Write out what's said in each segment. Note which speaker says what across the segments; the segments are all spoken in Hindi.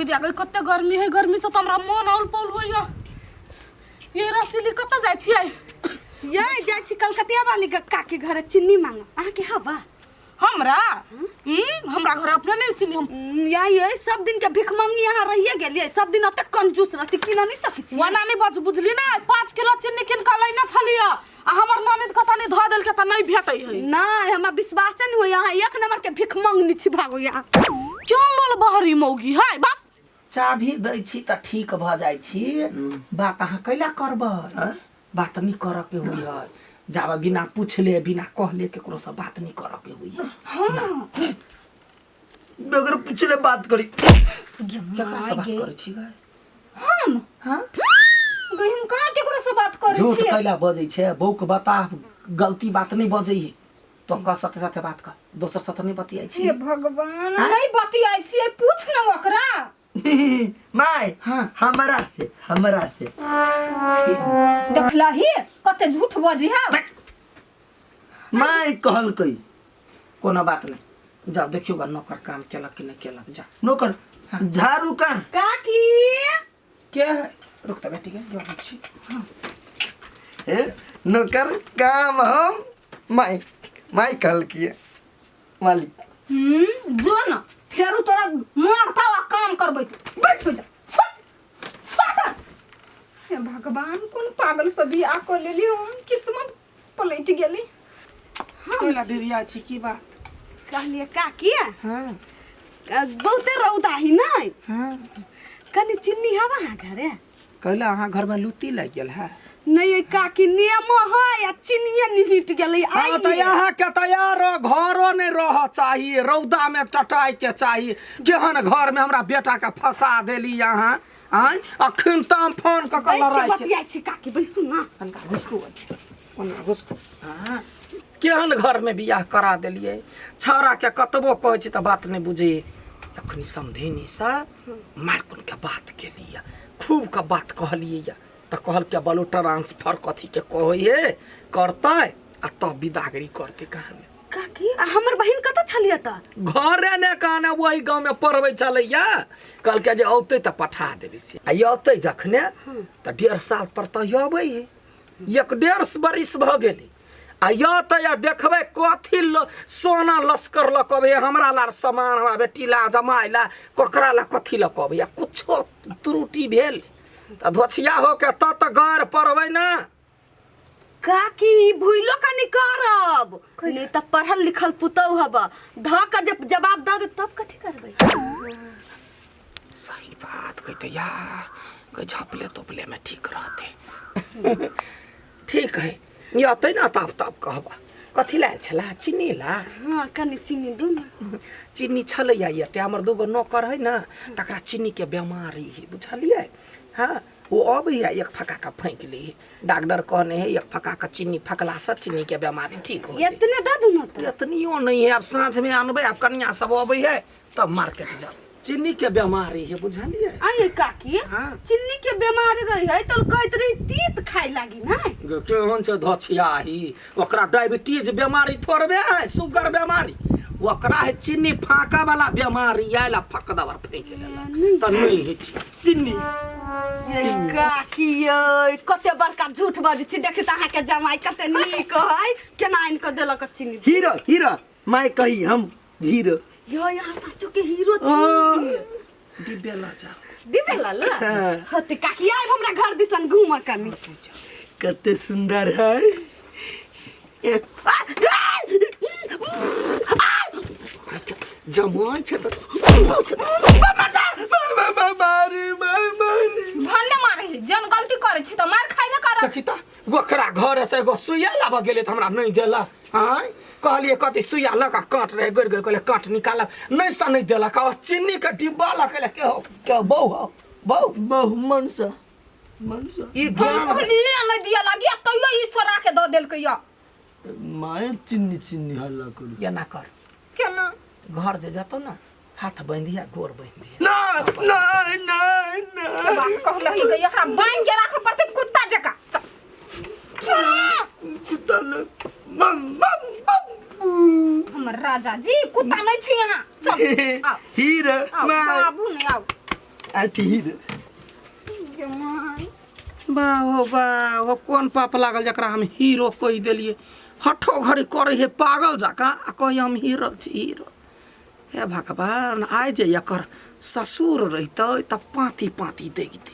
Speaker 1: दिया गई कते गर्मी है गर्मी से तो हमरा मन औल पौल होइया ये रसीली कत जाय छियै
Speaker 2: ये जाय छी कलकतिया वाली काकी घर चीनी मांग आहा के हवा
Speaker 1: हमरा हमरा घर अपने नहीं चीनी हम
Speaker 2: ये सब दिन के भिख मंगी यहाँ रहिए गेलिए सब दिन अते कंजूस रहती किन नहीं सकी छी
Speaker 1: वना नहीं बच बुझली ना 5 किलो चीनी किन का लेना छलिया आ हमर नानी कता नहीं ध देल के त नहीं भेटै है
Speaker 2: नहीं हमरा विश्वास नहीं हो यहाँ एक नंबर के भिख मंगनी छी भागो यहाँ
Speaker 1: क्यों बोल बहरी मौगी है बात
Speaker 3: चाभी दै छी त ठीक भ जाय छी बात अहाँ कैला करबै बात नहीं कर के हुई है जावा बिना पूछले बिना कहले केकरो से बात नहीं कर के हुई है
Speaker 4: बगैर पूछले बात करी
Speaker 3: केकरा से बात करे छी गय
Speaker 5: हम
Speaker 3: हां
Speaker 5: गहिम कहां केकरो से बात करे छी
Speaker 3: झूठ कैला बजै छै बौक बता गलती बात नहीं बजै है तो का साथे साथे बात कर दोसर साथे नहीं बतियाई छी
Speaker 5: हे भगवान नहीं बतियाई छी पूछ न ओकरा
Speaker 4: माय
Speaker 3: हां
Speaker 4: हमरा से
Speaker 5: देखला ही कते झूठ बजी है
Speaker 4: माय कहल कई
Speaker 3: कोनो बात नहीं जा देखियोगा नौकर काम केला कि नहीं केला जा
Speaker 4: नौकर झाड़ू का
Speaker 2: काकी
Speaker 3: क्या है रुकता बेटी के जो छी
Speaker 4: ए नौकर काम हम माय कहल किए मालिक
Speaker 5: जो न फेरू तोरा मारता वा काम करबै बैठ जा स्वागत हे भगवान कौन पागल सब बियाह कर लेली हम किस्मत पलट गेली
Speaker 3: कोइला डिरिया छी की बात
Speaker 2: कहलिए काकी
Speaker 3: हां
Speaker 2: बहुते रौदा ही नहीं
Speaker 3: हां
Speaker 2: कनी चिन्नी हवा घरे
Speaker 3: कहला अहाँ घर में लुत्ती लग गेल है
Speaker 2: नहीं काकी नियम है या चिनिया निहिट गेलै
Speaker 3: आ त यहाँ के तैयार घरो नहीं रह चाहिए रौदा में टटाई के चाहिए केहन घर में हमरा बेटा के फंसा देली यहाँ आय अखन तम फोन क के लड़ाई के
Speaker 2: बतिया छी काकी बैसु ना
Speaker 3: अनका घुसको हां केहन घर में बियाह करा देलिए छौरा के कतबो कहै छी त बात नहीं बुझे अखनी समझेनी सा मारकुन के बात के लिए खूब का बात कहलिए त कहल के बलो ट्रांसफर कथी के कहै करतै आ तब विदागरी करते कहां
Speaker 2: काकी हमर बहिन कत छलिए त
Speaker 3: घरे ने कहने वही गांव में पढ़बै छलैया कल के जे औते त पठा देबे से आ औते जखने त 1.5 साल पर त आबै है 1.5 बरिस भ गेलै आ त या देखबै कथी सोना लस्कर ल कहबै हमरा ला सामान हमरा बेटी ला जमाई ला कोकरा ला कथी ल कहबै या कुछो त्रुटि भेल त धोछिया हो के त घर पढ़बै ना
Speaker 2: काकी भूलो कनी करब नहीं त पढ़ल लिखल पुतौ हब ध के जब जवाब द दे तब कथी करबै
Speaker 3: सही बात कहते या कोई झपले तोपले में ठीक रहते ठीक है ये आते ना तब कहबा कथी ला छला चीनी ला
Speaker 2: हां कनी चीनी दू ना
Speaker 3: चीनी छलैया ये ते हमर दूगो नौकर है ना तकरा चीनी के बीमारी है बुझलिए हां वो अब या एक फका का फेंक ली डॉक्टर कहने है एक फका का चीनी फकला से चीनी के बीमारी ठीक हो
Speaker 2: इतने द दू ना त
Speaker 3: इतनियो नहीं है अब सांझ में आनबे अब कन्या सब अबै है तब मार्केट जाओ चीनी के बीमारी है बुझलिए
Speaker 2: आये काकी
Speaker 3: हां
Speaker 2: चीनी के बीमारी रही है तो कहत रही तीत खाए लागी ना
Speaker 3: केहन से धछियाही ओकरा डायबिटीज बीमारी थोड़बे है शुगर बीमारी ओकरा है चीनी फाका वाला बीमारी आइला फक दवर फेंक लेला त नहीं है चीनी
Speaker 2: ये काकी ये कते बड़का झूठ बाजी छी देखि त अहाँ के जमाई कते नीक है केना इनको देलक चीनी
Speaker 4: हीरो माय कही हम हीरो
Speaker 2: यो यहाँ सचो के हीरो छी
Speaker 3: डिब्बे ला जा
Speaker 2: दिबे ला ला हते काकी आइ हमरा घर दिसन घूम कनी
Speaker 4: कते सुंदर है
Speaker 3: जमुआ छ त
Speaker 4: मारी
Speaker 5: भन्ने मारे जन गलती करे छी त मार खाइबे कर
Speaker 3: तकिता ओकरा घर से एगो सुइया लाब गेले त हमरा नहीं देला हां कहलिए कति सुइया लगा काट रहे गोर गोर कहले काट निकाल नहीं सा नहीं देला का चीनी के डिब्बा लखले के बहु
Speaker 4: मनसा
Speaker 3: ई ज्ञान
Speaker 5: ले न दिया लागी तइयो ई छोरा के द देल कइया
Speaker 4: माय चिन्नी हल्ला करू
Speaker 3: या ना कर
Speaker 5: केना
Speaker 3: घर जे जातो ना हाथ बांधिया गोर बांधिया
Speaker 4: ना
Speaker 5: बात कहलही गई एकरा बांध के राख पड़ते कुत्ता जका
Speaker 4: कुत्ता न
Speaker 5: हमर राजा जी कुत्ता नहीं छी यहाँ चल आओ
Speaker 4: हीरा
Speaker 5: आओ बाबू ने आओ
Speaker 4: आठी हीरो
Speaker 5: जमाई
Speaker 3: वाह कौन पाप लागल जकरा हम हीरो कह देलिए हठो घड़ी करे है पागल जका आ कही हम हीरो छी हीरो। हे भगवान आइ जे एकर ससुर रहितै त पाती पाती देखते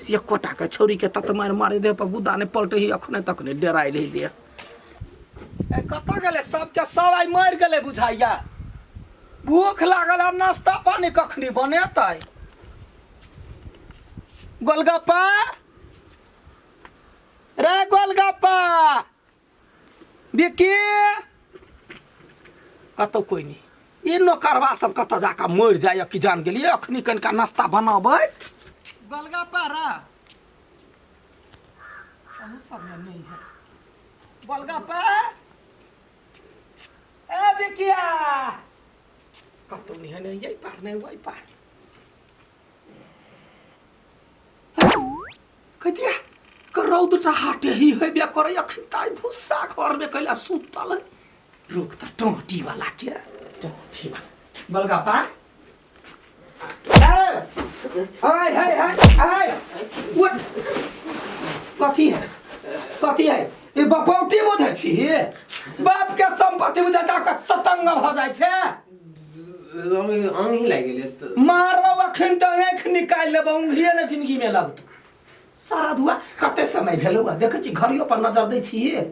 Speaker 3: से कोटा के छौरी के तत मार मारे दे पर गुदा ने पलटे ही अखने तक ने डराइ ले दे। ए कत गेले सब के सब आई मर गेले बुझाइया। भूख लागल आ नाश्ता पानी कखनी बनेतै। गोलगप्पा रे गोलगप्पा बिकी कतौ कोई नहीं ई नौकरवा सब कत जाकर मर जाए कि जान गेलिए अखनी कनिका नाश्ता बनाबै गोलगप्पा रे अहू सब में नहीं है गोलगप्पा ए बिकिया कतौ नहीं है नहीं यही पार नहीं वही पार कतिया रौदटा हाटे ही है बे करे अखन ताई भुस्सा घर में कैला सुतल रुक त टोटी वाला के टोटी वाला गोलगप्पा हाय हाय हाय व्हाट कथी है ए बपौटी बुझै छी बाप के संपत्ति बुझै त सतंग भ जाइ छै
Speaker 6: अंग ही लाग गेलै त
Speaker 3: मारबा अखन त आँख निकाल लेबा उंगलिए ने जिंदगी में लगतो सारा धुआ कते समय भेलो देखे छी घड़ियों पर नजर दै छी हैं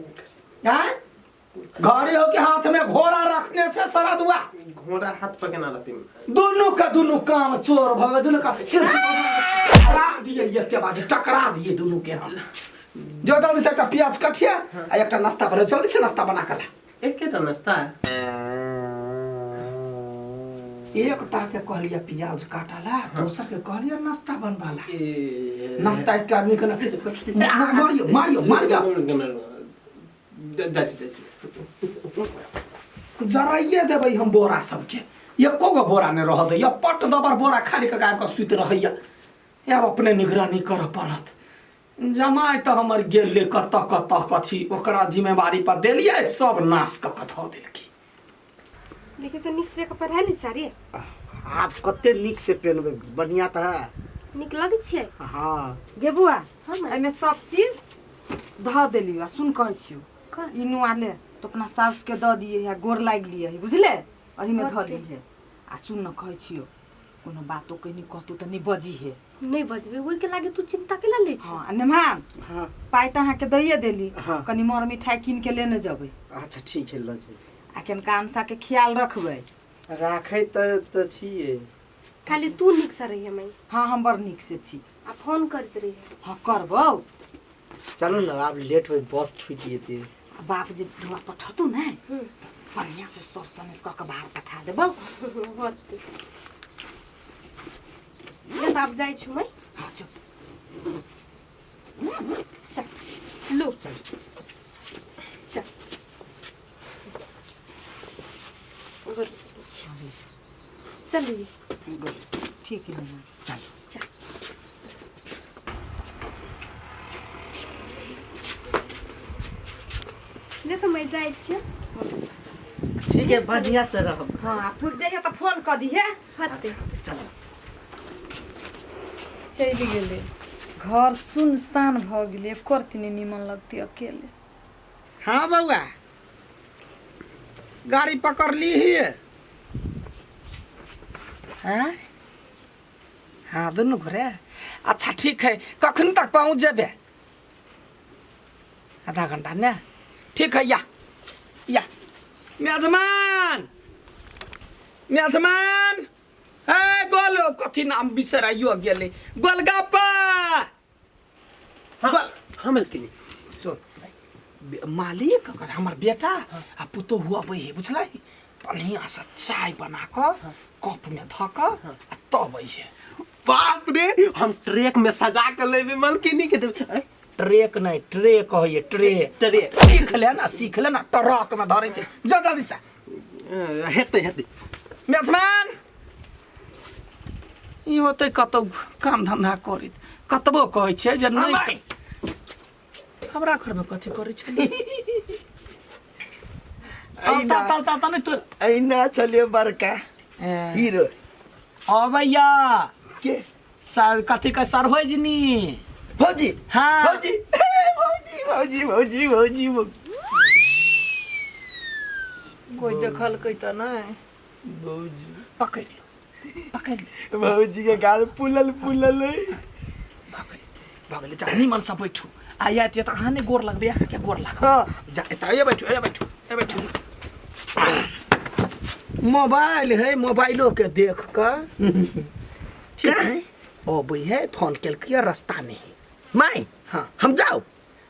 Speaker 3: घड़ी हो के हाथ में घोड़ा रखने छे सारा धुआ
Speaker 6: घोड़ा हाथ पर केना रहतै
Speaker 3: दोनों का दोनों काम चोर भगे दोनों का टकरा दिए ये के बाद टकरा दिए दोनों के हाथ जो जल्दी से एक प्याज काटिए आ एक नाश्ता बना जल्दी से नाश्ता बना के ला
Speaker 6: एकेटा नाश्ता
Speaker 3: एक के कहलिया प्याज काटला दोसर के कहलिया नाश्ता बनवाला नाश्ता एक आदमी के मारियो मारियो मारियो जराइए देबै हम बोरा सबके एको गो बोरा ने रह दे पट दबर बोरा खाली के गाय के सुत रहैया अब अपने निगरानी कर पड़त जमाई तो हमर गेले कत कत कथी ओकरा जिम्मेवारी पर देलिए सब नाश क ध देलकी।
Speaker 7: देखिए तो निक जगह पर है सारी
Speaker 8: आप कते निक से पहनबे बढ़िया त है
Speaker 7: निक लगे छिए।
Speaker 8: हां
Speaker 2: गे बुआ
Speaker 7: हम
Speaker 2: एमे सब चीज ध देलियो आ सुन कहै छियो इनु आले तो अपना सास के द दिए है गोर लाग लिए है बुझले अही में ध दी है आ सुन न कहै छियो कोनो बातो कनी कहतु त नहीं बजी है
Speaker 7: नहीं बजबे ओइ के लागे तू चिंता केला ले छी।
Speaker 2: हां नेमान
Speaker 8: हां
Speaker 2: पाई त अहाँ के दैए देली
Speaker 8: हाँ।
Speaker 2: कनी मोर मिठाई किन के लेने जबै
Speaker 8: अच्छा ठीक है ल छै
Speaker 2: आ केन कानसा के ख्याल रखबै
Speaker 8: राखै त छिए
Speaker 7: खाली तू निक से रही मैं
Speaker 2: हां हम बड़ निक से छी
Speaker 7: आ फोन करत रही
Speaker 2: हां करबौ
Speaker 8: चलो ना आप लेट हो बस छूट जेते
Speaker 2: बाप जे ढुआ पठतु नै बढ़िया से सर सनेस क के बाहर पठा देबौ
Speaker 7: होत ये बाप जाई छु मैं
Speaker 2: हां चुप
Speaker 7: चल लो
Speaker 2: चल
Speaker 7: चल चलिए
Speaker 2: ठीक है ना चल
Speaker 7: चल ले तो मैं जाई छी।
Speaker 8: ठीक है बढ़िया से रहो
Speaker 2: हां फुक जाइए त फोन क दिहे
Speaker 7: हते
Speaker 8: चलो
Speaker 5: चल गेले घर सुनसान भ गेले करती निमन लगती अकेले।
Speaker 3: हाँ बउआ गाड़ी पकड़ ली है हैं हाँ दोनों घरे अच्छा ठीक है कखन तक पहुँच जेबे आधा घंटा ने ठीक है या मेजमान मेजमान ए गोलो कथी नाम बिसराइयो गेले गोलगप्पा
Speaker 6: हां हम के
Speaker 3: सुन मालिक हमार बेटा आ पुतो हुआ बही बुझलै बढ़िया से चाय बना क कप में ध क तब है
Speaker 6: बाप रे हम ट्रैक में सजा के लेबे मलकिनी के देबे
Speaker 3: ट्रेक नहीं ट्रे कहिए ट्रे
Speaker 6: ट्रे
Speaker 3: सीख ले ना ट्रक में धरे छै जल्दी से
Speaker 6: हेते
Speaker 3: मेजमान ई होते कतौ काम धंधा करित कतबो कहै छै जे नहीं हमरा घर में कथी करै छै ता नहीं तो
Speaker 4: ऐना चलिए बड़का हीरो
Speaker 3: ओ भैया
Speaker 4: के
Speaker 3: कथी का सरहोजनी
Speaker 4: भौजी
Speaker 3: हाँ
Speaker 4: भौजी भौजी भौजी भौजी भौजी
Speaker 3: कोई देखल कई त नहीं
Speaker 4: भौजी
Speaker 3: पकड़
Speaker 4: भौजी के गाल फुलल फुलल है
Speaker 3: भगले जा निमन से बैठू आया त अहाँ ने गोर लगबे अहाँ के गोर लग
Speaker 4: हाँ
Speaker 3: जा एता ये बैठू मोबाइल है मोबाइलो के देख कर ठीक है ओ भाई है फोन केल के रास्ता में
Speaker 4: माई
Speaker 3: हाँ
Speaker 4: हम जाओ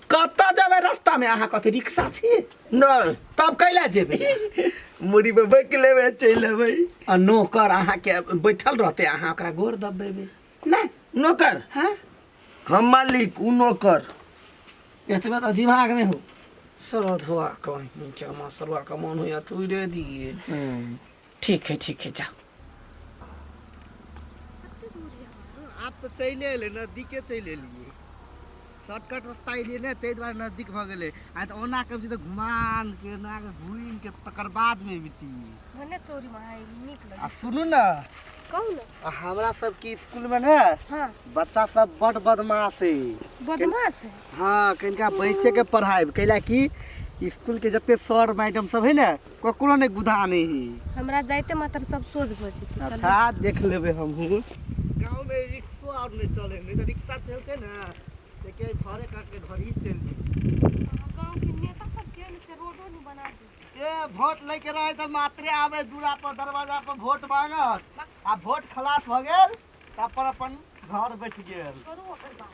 Speaker 3: कत्ता जाबे रास्ता में अहाँ कथी रिक्शा छी
Speaker 4: नहीं
Speaker 3: तब कैला जेबे
Speaker 4: मुड़ी पे बैठ लेबे चल भाई
Speaker 3: आ नौकर अहाँ के बैठल रहते अहाँ ओकरा गोर दबेबे नहीं
Speaker 4: नौकर
Speaker 3: हाँ
Speaker 4: हम मालिक उ नौकर
Speaker 3: एतबे तो दिमाग में हो सरधुआ कहीं क्या मसलवा का मन हो या तू रे दिए ठीक है जाओ
Speaker 8: आप तो चले एले नजदीके चले एलिए शॉर्टकट रास्ता एलिए ने ते द्वारा नजदीक भ गेले आ तो ओना कम से घुमान के ना के घुइन के तकर बाद में बीती
Speaker 7: भने चोरी में आई निक
Speaker 8: आ
Speaker 7: लगे
Speaker 8: सुनू ना
Speaker 7: कहू ना
Speaker 8: हमरा सब के स्कूल में ना
Speaker 7: हाँ
Speaker 8: बच्चा सब बड़ बदमाश है
Speaker 7: बदमाश है
Speaker 8: हाँ कनिका बच्चे के पढ़ाई कैला कि स्कूल के जते सर मैडम सब है ना ककरो ने गुदा नहीं है
Speaker 7: हमरा जाइते मात्र सब सोच भोजी
Speaker 8: अच्छा देख लेबे हम गांव में रिक्शा और नहीं चले नहीं तो रिक्शा चलते ना ते के घरे काट के घर ही चल
Speaker 7: गांव के नेता सब के से रोडो नहीं बना दे
Speaker 8: ए वोट लेके रहे तो मात्रे आवे दूरा पर दरवाजा पर वोट मांगत आ वोट खलास भ गेल तब पर अपन घर बैठ गेल
Speaker 7: करू ओकर बात